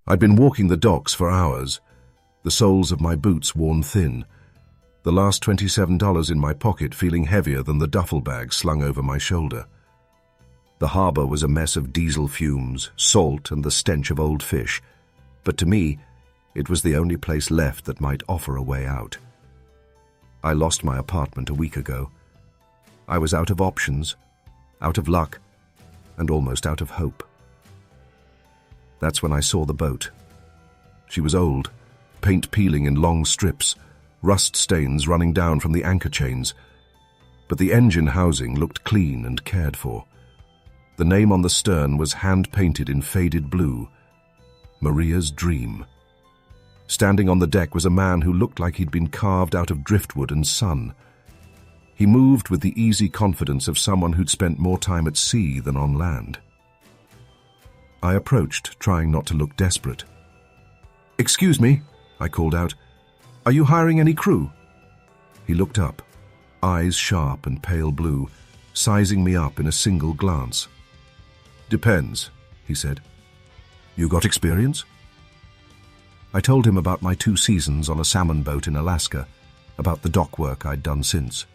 I'd been walking the docks for hours, the soles of my boots worn thin, the last $27 in my pocket feeling heavier than the duffel bag slung over my shoulder. The harbor was a mess of diesel fumes, salt, and the stench of old fish, but to me, it was the only place left that might offer a way out. I lost my apartment a week ago. I was out of options, out of luck, and almost out of hope. That's when I saw the boat. She was old, paint peeling in long strips, rust stains running down from the anchor chains, but the engine housing looked clean and cared for. The name on the stern was hand-painted in faded blue, Maria's Dream. Standing on the deck was a man who looked like he'd been carved out of driftwood and sun. He moved with the easy confidence of someone who'd spent more time at sea than on land. I approached, trying not to look desperate. "Excuse me," I called out. "Are you hiring any crew?" He looked up, eyes sharp and pale blue, sizing me up in a single glance. "Depends," he said. "You got experience?" I told him about my 2 seasons on a salmon boat in Alaska, about the dock work I'd done since.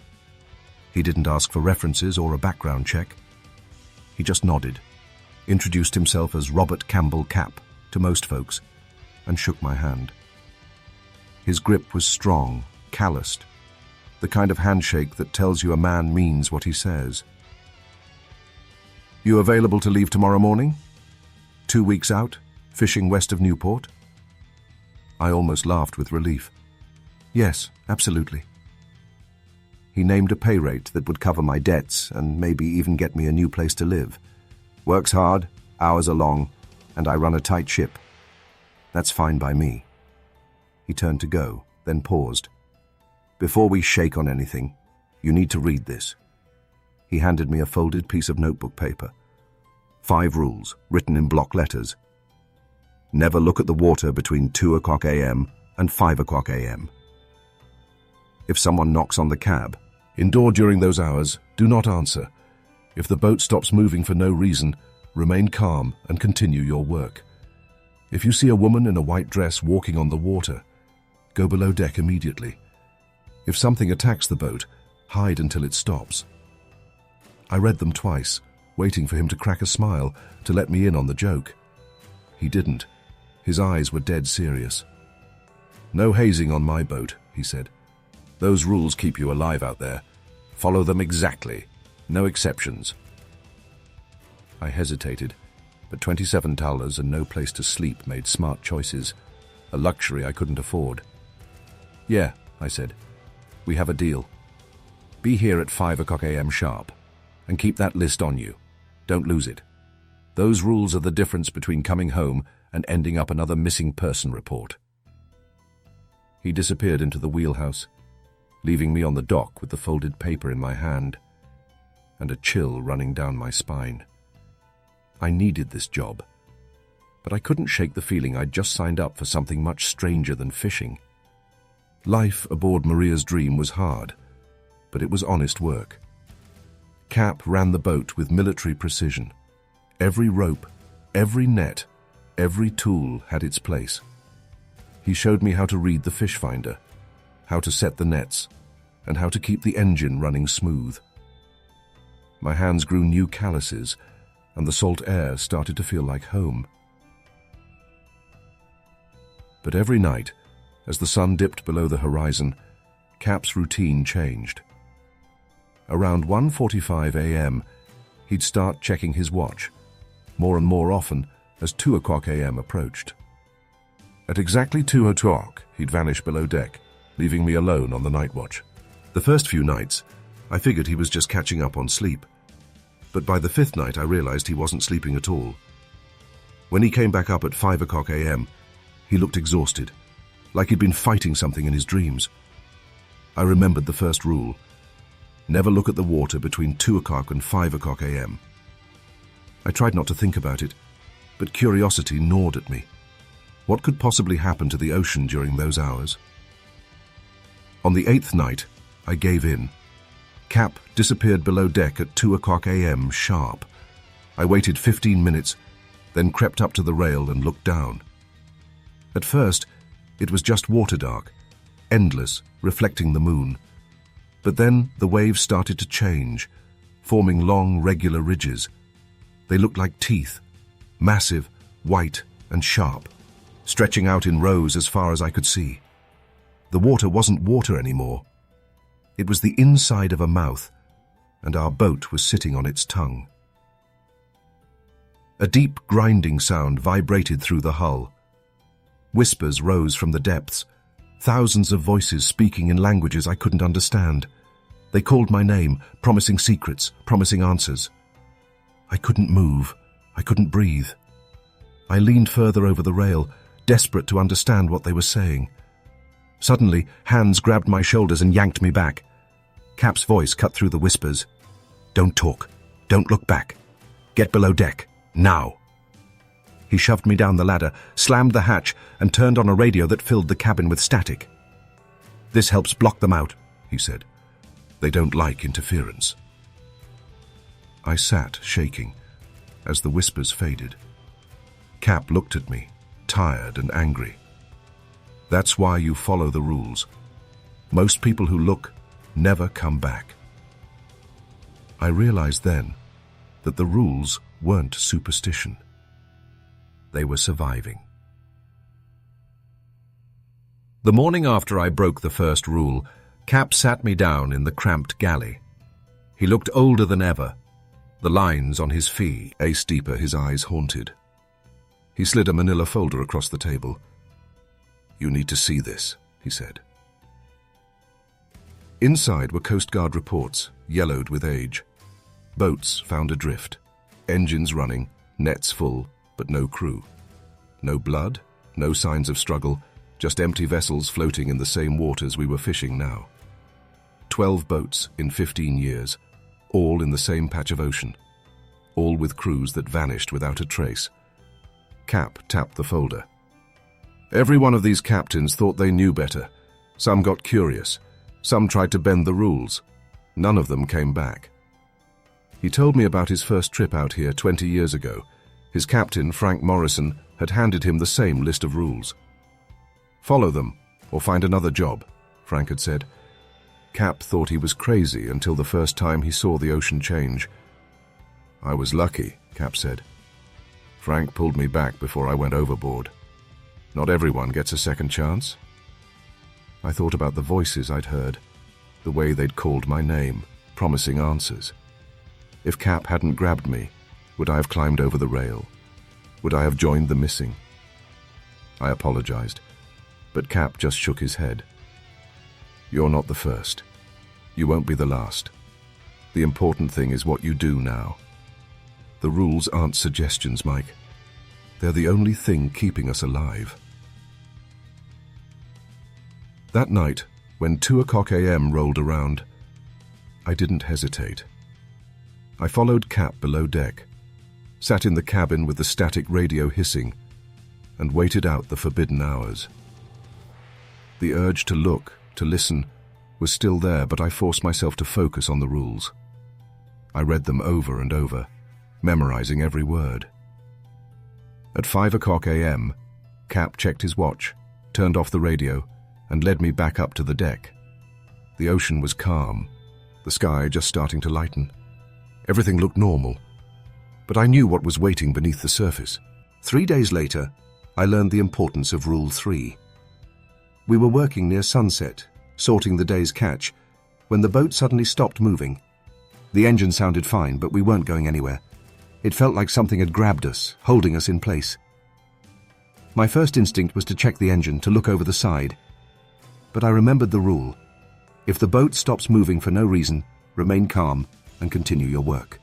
He didn't ask for references or a background check. He just nodded, introduced himself as Robert Campbell Cap to most folks, and shook my hand. His grip was strong, calloused, the kind of handshake that tells you a man means what he says. "You available to leave tomorrow morning? 2 weeks out, fishing west of Newport?" I almost laughed with relief. "Yes, absolutely." He named a pay rate that would cover my debts and maybe even get me a new place to live. "Works hard, hours are long, and I run a tight ship. That's fine by me." He turned to go, then paused. "Before we shake on anything, you need to read this." He handed me a folded piece of notebook paper. 5 rules, written in block letters. Never look at the water between 2:00 a.m. and 5:00 a.m. If someone knocks on the cab, indoor during those hours, do not answer. If the boat stops moving for no reason, remain calm and continue your work. If you see a woman in a white dress walking on the water, go below deck immediately. If something attacks the boat, hide until it stops. I read them twice, waiting for him to crack a smile to let me in on the joke. He didn't. His eyes were dead serious. "No hazing on my boat," he said. "Those rules keep you alive out there. Follow them exactly. No exceptions." I hesitated, but $27 and no place to sleep made smart choices, a luxury I couldn't afford. "Yeah," I said. "We have a deal. Be here at 5:00 a.m. sharp, and keep that list on you. Don't lose it. Those rules are the difference between coming home and ending up another missing person report." He disappeared into the wheelhouse, leaving me on the dock with the folded paper in my hand and a chill running down my spine. I needed this job, but I couldn't shake the feeling I'd just signed up for something much stranger than fishing. Life aboard Maria's Dream was hard, but it was honest work. Cap ran the boat with military precision. Every rope, every net, every tool had its place. He showed me how to read the fish finder, how to set the nets, and how to keep the engine running smooth. My hands grew new calluses, and the salt air started to feel like home. But every night, as the sun dipped below the horizon, Cap's routine changed. Around 1:45 a.m., he'd start checking his watch, more and more often as 2:00 a.m. approached. At exactly 2:00, he'd vanish below deck, leaving me alone on the night watch. The first few nights, I figured he was just catching up on sleep. But by the 5th night, I realized he wasn't sleeping at all. When he came back up at 5:00 a.m., he looked exhausted, like he'd been fighting something in his dreams. I remembered the first rule: never look at the water between 2:00 and 5:00 a.m. I tried not to think about it, but curiosity gnawed at me. What could possibly happen to the ocean during those hours? On the 8th night, I gave in. Cap disappeared below deck at 2:00 a.m. sharp. I waited 15 minutes, then crept up to the rail and looked down. At first, it was just water dark, endless, reflecting the moon. But then the waves started to change, forming long, regular ridges. They looked like teeth, massive, white and sharp, stretching out in rows as far as I could see. The water wasn't water anymore. It was the inside of a mouth, and our boat was sitting on its tongue. A deep grinding sound vibrated through the hull. Whispers rose from the depths, thousands of voices speaking in languages I couldn't understand. They called my name, promising secrets, promising answers. I couldn't move. I couldn't breathe. I leaned further over the rail, desperate to understand what they were saying. Suddenly, hands grabbed my shoulders and yanked me back. Cap's voice cut through the whispers. "Don't talk. Don't look back. Get below deck. Now." He shoved me down the ladder, slammed the hatch, and turned on a radio that filled the cabin with static. "This helps block them out," he said. "They don't like interference." I sat, shaking, as the whispers faded. Cap looked at me, tired and angry. "That's why you follow the rules. Most people who look never come back." I realized then that the rules weren't superstition. They were surviving. The morning after I broke the first rule, Cap sat me down in the cramped galley. He looked older than ever, the lines on his face deeper, his eyes haunted. He slid a manila folder across the table. "You need to see this," he said. Inside were Coast Guard reports, yellowed with age. Boats found adrift, engines running, nets full, but no crew. No blood, no signs of struggle, just empty vessels floating in the same waters we were fishing now. 12 boats in 15 years, all in the same patch of ocean, all with crews that vanished without a trace. Cap tapped the folder. Every one of these captains thought they knew better. Some got curious. Some tried to bend the rules. None of them came back. He told me about his first trip out here 20 years ago. His captain, Frank Morrison, had handed him the same list of rules. "Follow them, or find another job," Frank had said. Cap thought he was crazy until the first time he saw the ocean change. "I was lucky," Cap said. "Frank pulled me back before I went overboard. Not everyone gets a second chance." I thought about the voices I'd heard, the way they'd called my name, promising answers. If Cap hadn't grabbed me, would I have climbed over the rail? Would I have joined the missing? I apologized, but Cap just shook his head. "You're not the first. You won't be the last. The important thing is what you do now. The rules aren't suggestions, Mike. They're the only thing keeping us alive." That night, when 2:00 a.m. rolled around, I didn't hesitate. I followed Cap below deck, sat in the cabin with the static radio hissing, and waited out the forbidden hours. The urge to look, to listen, was still there, but I forced myself to focus on the rules. I read them over and over, memorizing every word. At 5:00 a.m., Cap checked his watch, turned off the radio, and led me back up to the deck. The ocean was calm, the sky just starting to lighten. Everything looked normal, but I knew what was waiting beneath the surface. 3 days later, I learned the importance of Rule 3. We were working near sunset, sorting the day's catch, when the boat suddenly stopped moving. The engine sounded fine, but we weren't going anywhere. It felt like something had grabbed us, holding us in place. My first instinct was to check the engine, to look over the side. But I remembered the rule. If the boat stops moving for no reason, remain calm and continue your work.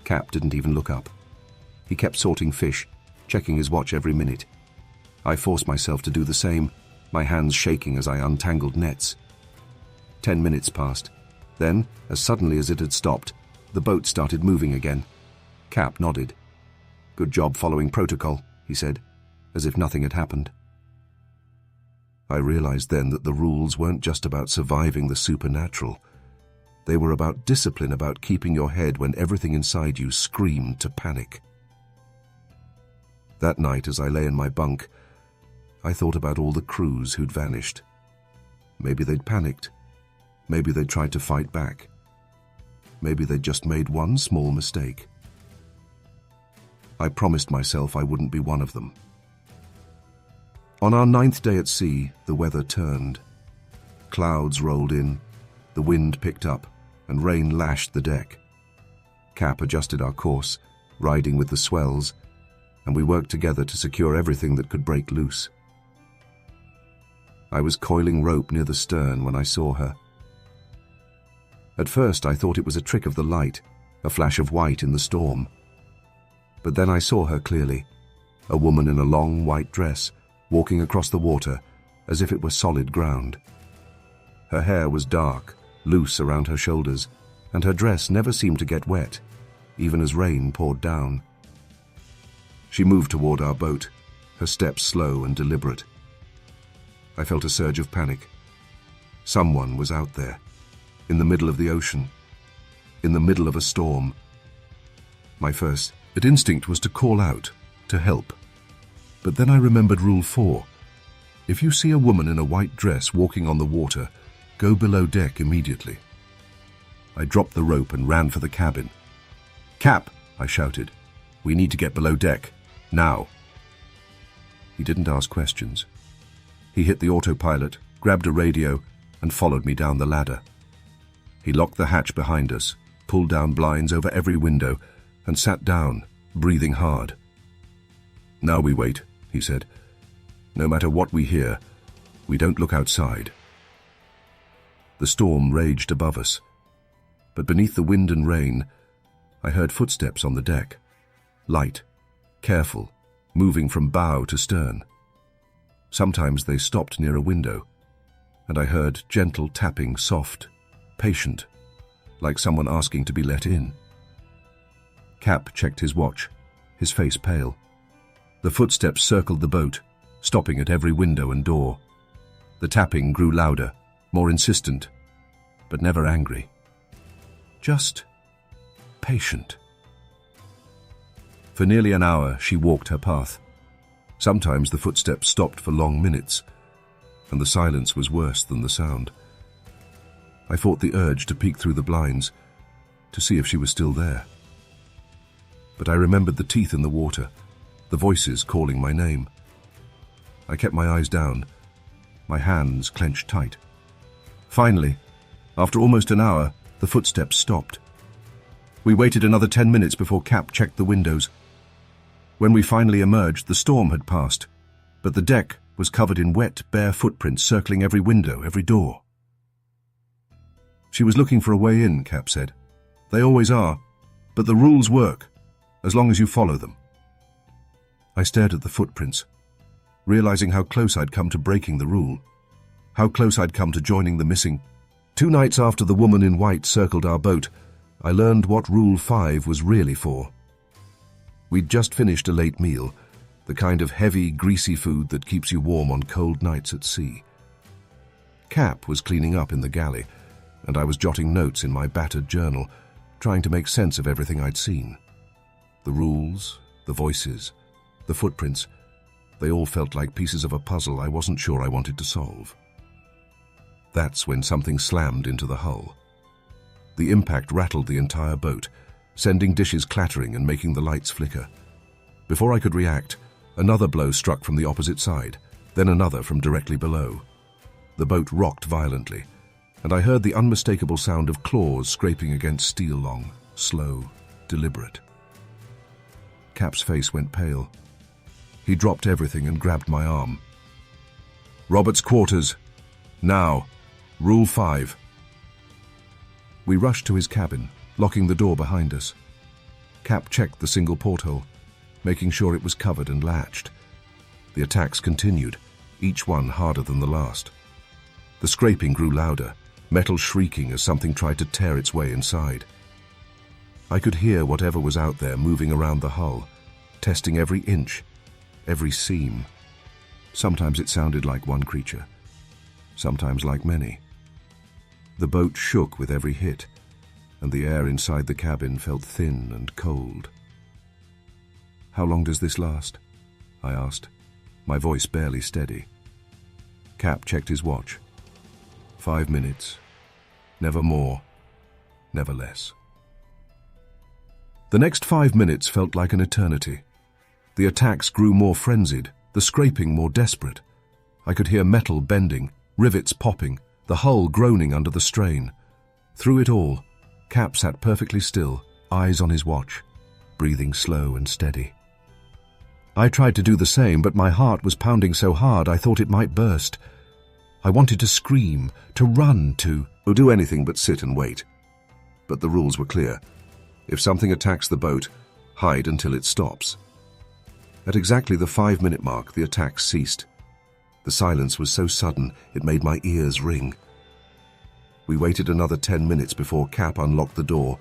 Cap didn't even look up. He kept sorting fish, checking his watch every minute. I forced myself to do the same, my hands shaking as I untangled nets. 10 minutes passed. Then, as suddenly as it had stopped, the boat started moving again. Cap nodded. "Good job following protocol," he said, as if nothing had happened. I realized then that the rules weren't just about surviving the supernatural. They were about discipline, about keeping your head when everything inside you screamed to panic. That night, as I lay in my bunk, I thought about all the crews who'd vanished. Maybe they'd panicked. Maybe they'd tried to fight back. Maybe they'd just made one small mistake. I promised myself I wouldn't be one of them. On our 9th day at sea, the weather turned. Clouds rolled in, the wind picked up, and rain lashed the deck. Cap adjusted our course, riding with the swells, and we worked together to secure everything that could break loose. I was coiling rope near the stern when I saw her. At first I thought it was a trick of the light, a flash of white in the storm. But then I saw her clearly, a woman in a long white dress, walking across the water as if it were solid ground. Her hair was dark, loose around her shoulders, and her dress never seemed to get wet, even as rain poured down. She moved toward our boat, her steps slow and deliberate. I felt a surge of panic. Someone was out there, in the middle of the ocean, in the middle of a storm. My first instinct was to call out, to help. But then I remembered Rule 4. If you see a woman in a white dress walking on the water, go below deck immediately. I dropped the rope and ran for the cabin. "Cap!" I shouted. "We need to get below deck. Now." He didn't ask questions. He hit the autopilot, grabbed a radio, and followed me down the ladder. He locked the hatch behind us, pulled down blinds over every window, and sat down, breathing hard. "Now we wait," he said. "No matter what we hear, we don't look outside." The storm raged above us, but beneath the wind and rain, I heard footsteps on the deck, light, careful, moving from bow to stern. Sometimes they stopped near a window, and I heard gentle tapping, soft, patient, like someone asking to be let in. Cap checked his watch, his face pale. The footsteps circled the boat, stopping at every window and door. The tapping grew louder, more insistent, but never angry. Just patient. For nearly an hour, she walked her path. Sometimes the footsteps stopped for long minutes, and the silence was worse than the sound. I fought the urge to peek through the blinds, to see if she was still there. But I remembered the teeth in the water, the voices calling my name. I kept my eyes down, my hands clenched tight. Finally, after almost an hour, the footsteps stopped. We waited another 10 minutes before Cap checked the windows. When we finally emerged, the storm had passed, but the deck was covered in wet, bare footprints circling every window, every door. "She was looking for a way in," Cap said. "They always are, but the rules work, as long as you follow them." I stared at the footprints, realizing how close I'd come to breaking the rule, how close I'd come to joining the missing. 2 nights after the woman in white circled our boat, I learned what Rule 5 was really for. We'd just finished a late meal, the kind of heavy, greasy food that keeps you warm on cold nights at sea. Cap was cleaning up in the galley, and I was jotting notes in my battered journal, trying to make sense of everything I'd seen. The rules, the voices, the footprints, they all felt like pieces of a puzzle I wasn't sure I wanted to solve. That's when something slammed into the hull. The impact rattled the entire boat, sending dishes clattering and making the lights flicker. Before I could react, another blow struck from the opposite side, then another from directly below. The boat rocked violently, and I heard the unmistakable sound of claws scraping against steel long, slow, deliberate. Cap's face went pale. He dropped everything and grabbed my arm. "Robert's quarters. Now. Rule 5. We rushed to his cabin, locking the door behind us. Cap checked the single porthole, making sure it was covered and latched. The attacks continued, each one harder than the last. The scraping grew louder, metal shrieking as something tried to tear its way inside. I could hear whatever was out there moving around the hull, testing every inch, every seam. Sometimes it sounded like one creature, sometimes like many. The boat shook with every hit, and the air inside the cabin felt thin and cold. "How long does this last?" I asked. my voice barely steady. Cap checked his watch. 5 minutes. Never more, never less. The next 5 minutes felt like an eternity. The attacks grew more frenzied, the scraping more desperate. I could hear metal bending, rivets popping, the hull groaning under the strain. Through it all, Cap sat perfectly still, eyes on his watch, breathing slow and steady. I tried to do the same, but my heart was pounding so hard I thought it might burst. I wanted to scream, to run, to do anything but sit and wait. But the rules were clear. If something attacks the boat, hide until it stops. At exactly the 5-minute mark, the attacks ceased. The silence was so sudden it made my ears ring. We waited another 10 minutes before Cap unlocked the door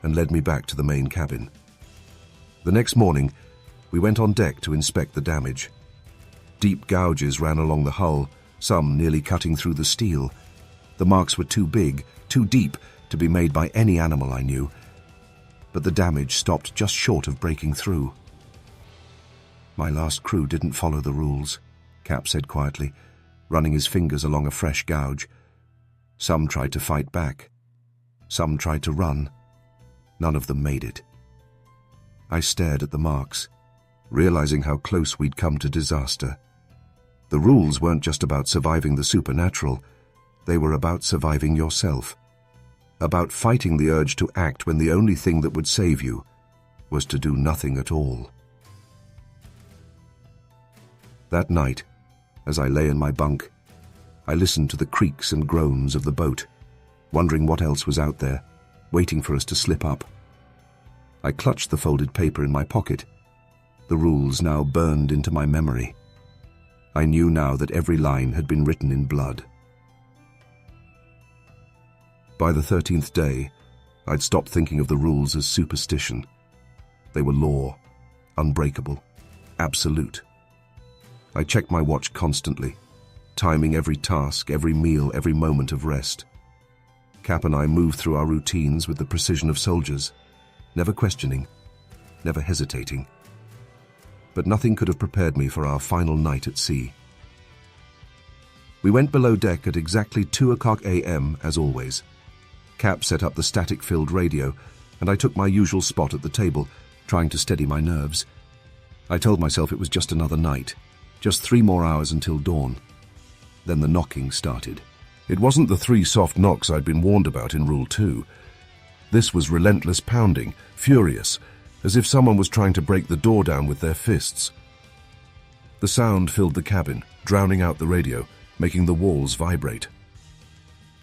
and led me back to the main cabin. The next morning, we went on deck to inspect the damage. Deep gouges ran along the hull, some nearly cutting through the steel. The marks were too big, too deep to be made by any animal I knew, but the damage stopped just short of breaking through. My last crew didn't follow the rules, Cap said quietly, running his fingers along a fresh gouge. Some tried to fight back. Some tried to run. None of them made it. I stared at the marks, realizing how close we'd come to disaster. The rules weren't just about surviving the supernatural. They were about surviving yourself. About fighting the urge to act when the only thing that would save you was to do nothing at all. That night, as I lay in my bunk, I listened to the creaks and groans of the boat, wondering what else was out there, waiting for us to slip up. I clutched the folded paper in my pocket, the rules now burned into my memory. I knew now that every line had been written in blood. By the 13th day, I'd stopped thinking of the rules as superstition. They were law, unbreakable, absolute. I checked my watch constantly, timing every task, every meal, every moment of rest. Cap and I moved through our routines with the precision of soldiers, never questioning, never hesitating. But nothing could have prepared me for our final night at sea. We went below deck at exactly 2:00 a.m. as always. Cap set up the static-filled radio, and I took my usual spot at the table, trying to steady my nerves. I told myself it was just another night, just 3 more hours until dawn. Then the knocking started. It wasn't the 3 soft knocks I'd been warned about in Rule 2. This was relentless pounding, furious, as if someone was trying to break the door down with their fists. The sound filled the cabin, drowning out the radio, making the walls vibrate.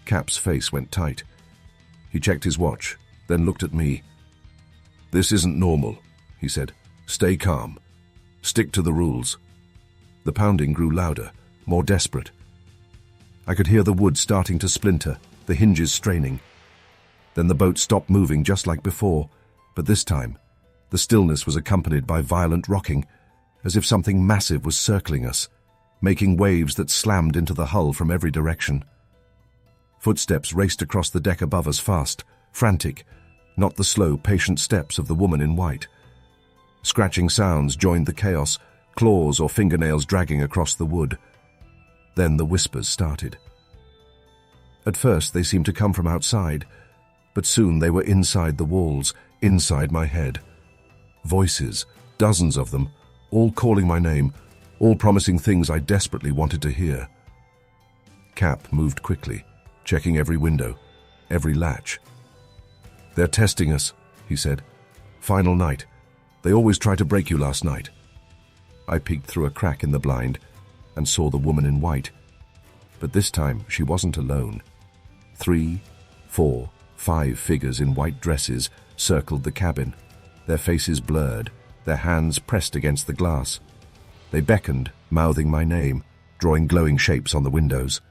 Cap's face went tight. He checked his watch, then looked at me. "This isn't normal," he said. "Stay calm. Stick to the rules." The pounding grew louder, more desperate. I could hear the wood starting to splinter, the hinges straining. Then the boat stopped moving just like before, but this time, the stillness was accompanied by violent rocking, as if something massive was circling us, making waves that slammed into the hull from every direction. Footsteps raced across the deck above us fast, frantic, not the slow, patient steps of the woman in white. Scratching sounds joined the chaos, claws or fingernails dragging across the wood. Then the whispers started. At first they seemed to come from outside, but soon they were inside the walls, inside my head. Voices, dozens of them, all calling my name, all promising things I desperately wanted to hear. Cap moved quickly, checking every window, every latch. "They're testing us," he said. "Final night. They always tried to break you last night." I peeked through a crack in the blind and saw the woman in white. But this time she wasn't alone. 3, 4, 5 figures in white dresses circled the cabin, their faces blurred, their hands pressed against the glass. They beckoned, mouthing my name, drawing glowing shapes on the windows.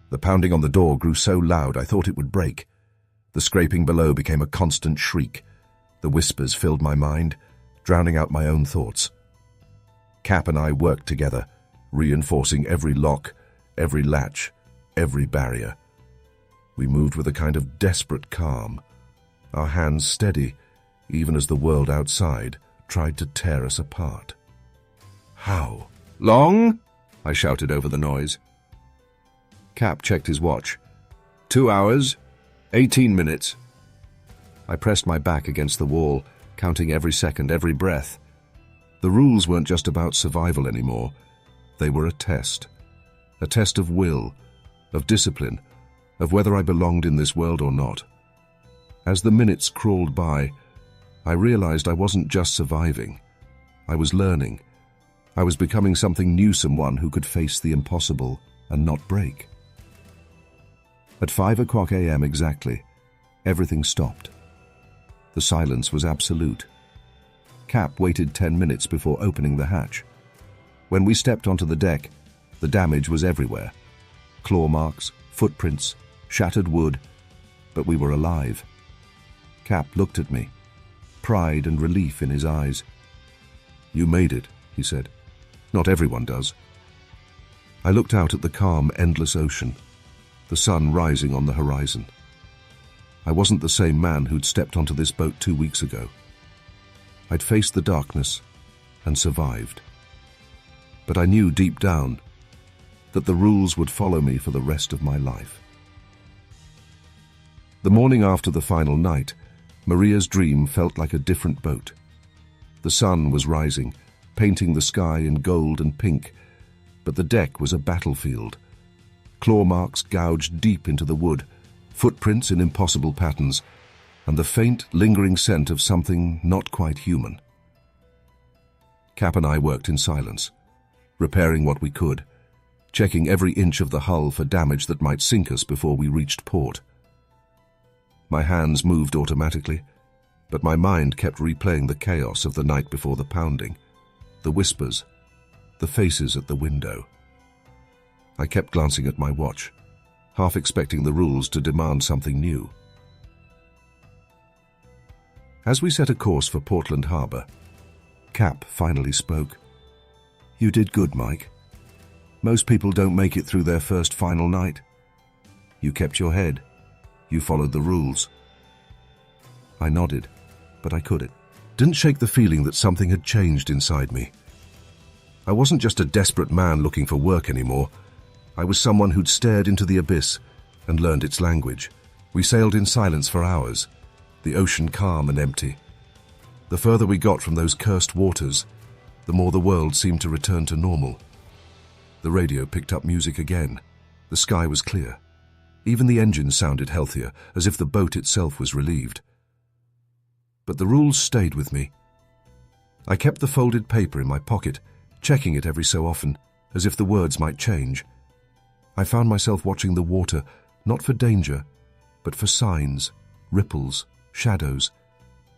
The pounding on the door grew so loud I thought it would break. The scraping below became a constant shriek. The whispers filled my mind, drowning out my own thoughts. Cap and I worked together, reinforcing every lock, every latch, every barrier. We moved with a kind of desperate calm, our hands steady, even as the world outside tried to tear us apart. "How?" Long? I shouted over the noise. Cap checked his watch. 2 hours, 18 minutes. I pressed my back against the wall, counting every second, every breath. The rules weren't just about survival anymore. They were a test of will, of discipline, of whether I belonged in this world or not. As the minutes crawled by, I realized I wasn't just surviving. I was learning. I was becoming something new, someone who could face the impossible and not break. At 5 a.m. exactly, everything stopped. The silence was absolute. Cap waited 10 minutes before opening the hatch. When we stepped onto the deck, the damage was everywhere. Claw marks, footprints, shattered wood, but we were alive. Cap looked at me, pride and relief in his eyes. "You made it," he said. "Not everyone does." I looked out at the calm, endless ocean, the sun rising on the horizon. I wasn't the same man who'd stepped onto this boat 2 weeks ago. I'd faced the darkness and survived. But I knew deep down that the rules would follow me for the rest of my life. The morning after the final night, Maria's dream felt like a different boat. The sun was rising, painting the sky in gold and pink, but the deck was a battlefield. Claw marks gouged deep into the wood, footprints in impossible patterns, and the faint, lingering scent of something not quite human. Cap and I worked in silence, repairing what we could, checking every inch of the hull for damage that might sink us before we reached port. My hands moved automatically, but my mind kept replaying the chaos of the night before the pounding, the whispers, the faces at the window. I kept glancing at my watch, half expecting the rules to demand something new. As we set a course for Portland Harbor, Cap finally spoke. "You did good, Mike. Most people don't make it through their first final night. You kept your head. You followed the rules." I nodded, but I couldn't. Didn't shake the feeling that something had changed inside me. I wasn't just a desperate man looking for work anymore. I was someone who'd stared into the abyss and learned its language. We sailed in silence for hours, the ocean calm and empty. The further we got from those cursed waters, the more the world seemed to return to normal. The radio picked up music again. The sky was clear. Even the engines sounded healthier, as if the boat itself was relieved. But the rules stayed with me. I kept the folded paper in my pocket, checking it every so often, as if the words might change. I found myself watching the water, not for danger, but for signs, ripples, shadows,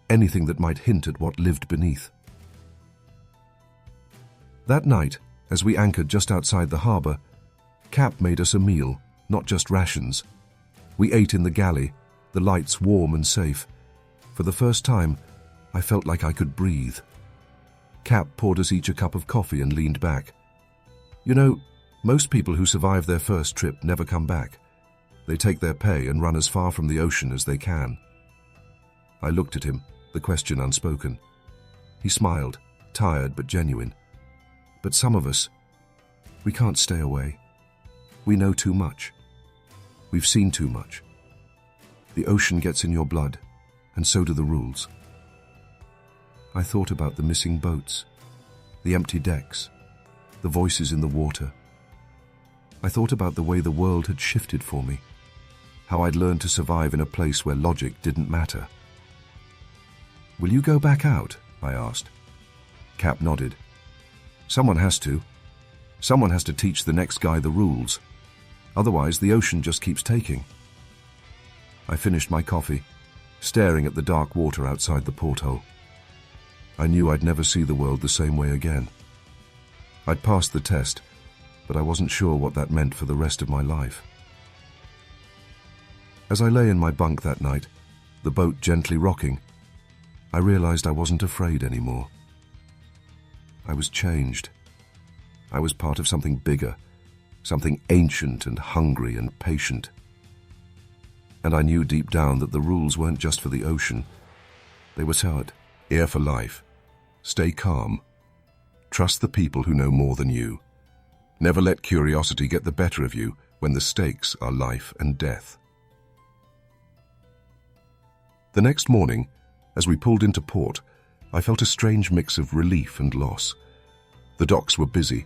anything that might hint at what lived beneath. That night, as we anchored just outside the harbor, Cap made us a meal, not just rations. We ate in the galley, the lights warm and safe. For the first time, I felt like I could breathe. Cap poured us each a cup of coffee and leaned back. "You know, most people who survive their first trip never come back. They take their pay and run as far from the ocean as they can." I looked at him, the question unspoken. He smiled, tired but genuine. "But some of us, we can't stay away. We know too much. We've seen too much. The ocean gets in your blood, and so do the rules." I thought about the missing boats, the empty decks, the voices in the water. I thought about the way the world had shifted for me, how I'd learned to survive in a place where logic didn't matter. "Will you go back out?" I asked. Cap nodded. "Someone has to. Someone has to teach the next guy the rules. Otherwise, the ocean just keeps taking." I finished my coffee, staring at the dark water outside the porthole. I knew I'd never see the world the same way again. I'd passed the test, but I wasn't sure what that meant for the rest of my life. As I lay in my bunk that night, the boat gently rocking, I realized I wasn't afraid anymore. I was changed. I was part of something bigger, something ancient and hungry and patient. And I knew deep down that the rules weren't just for the ocean. They were said, here for life. Stay calm. Trust the people who know more than you. Never let curiosity get the better of you when the stakes are life and death. The next morning, as we pulled into port, I felt a strange mix of relief and loss. The docks were busy,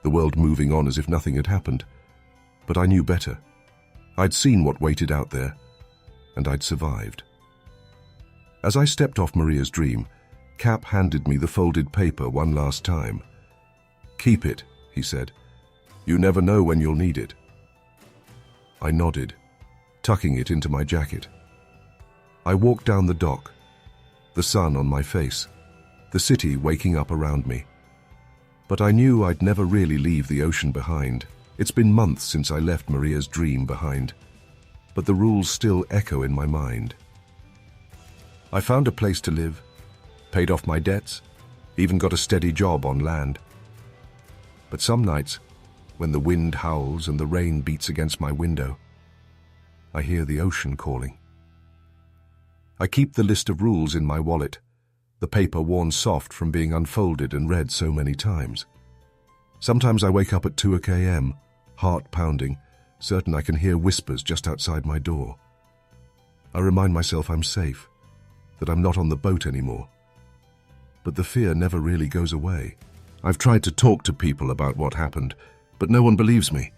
the world moving on as if nothing had happened. But I knew better. I'd seen what waited out there, and I'd survived. As I stepped off Maria's Dream, Cap handed me the folded paper one last time. "Keep it," he said. "You never know when you'll need it." I nodded, tucking it into my jacket. I walked down the dock, the sun on my face, the city waking up around me. But I knew I'd never really leave the ocean behind. It's been months since I left Maria's Dream behind, but the rules still echo in my mind. I found a place to live, paid off my debts, even got a steady job on land. But some nights, when the wind howls and the rain beats against my window, I hear the ocean calling. I keep the list of rules in my wallet, the paper worn soft from being unfolded and read so many times. Sometimes I wake up at 2 a.m., heart pounding, certain I can hear whispers just outside my door. I remind myself I'm safe, that I'm not on the boat anymore. But the fear never really goes away. I've tried to talk to people about what happened, but no one believes me.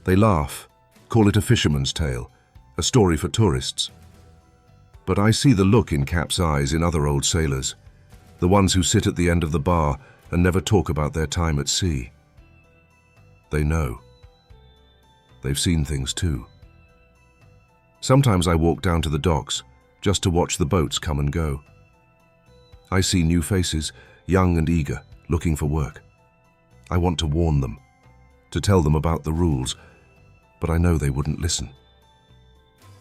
They laugh, call it a fisherman's tale, a story for tourists. But I see the look in Cap's eyes in other old sailors, the ones who sit at the end of the bar and never talk about their time at sea. They know. They've seen things too. Sometimes I walk down to the docks just to watch the boats come and go. I see new faces, young and eager, looking for work. I want to warn them, to tell them about the rules, but I know they wouldn't listen.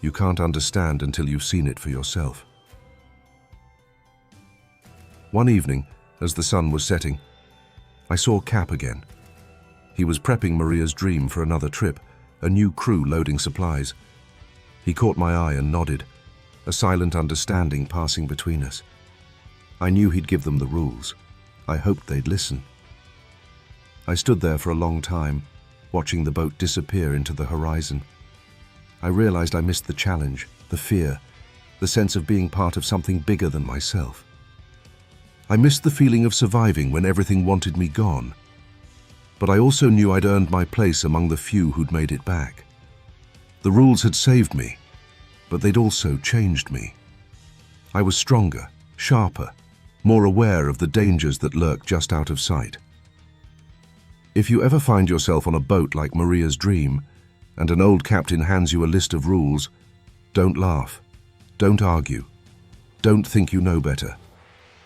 You can't understand until you've seen it for yourself. One evening, as the sun was setting, I saw Cap again. He was prepping Maria's Dream for another trip, a new crew loading supplies. He caught my eye and nodded, a silent understanding passing between us. I knew he'd give them the rules. I hoped they'd listen. I stood there for a long time, watching the boat disappear into the horizon. I realized I missed the challenge, the fear, the sense of being part of something bigger than myself. I missed the feeling of surviving when everything wanted me gone. But I also knew I'd earned my place among the few who'd made it back. The rules had saved me, but they'd also changed me. I was stronger, sharper, more aware of the dangers that lurk just out of sight. If you ever find yourself on a boat like Maria's Dream, and an old captain hands you a list of rules, don't laugh, don't argue, don't think you know better.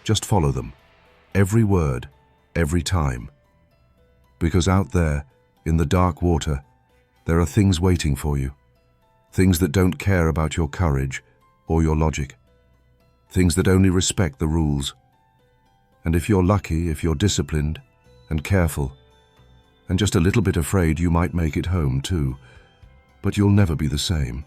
Just follow them, every word, every time. Because out there, in the dark water, there are things waiting for you. Things that don't care about your courage or your logic. Things that only respect the rules. And if you're lucky, if you're disciplined and careful, and just a little bit afraid, you might make it home too. But you'll never be the same.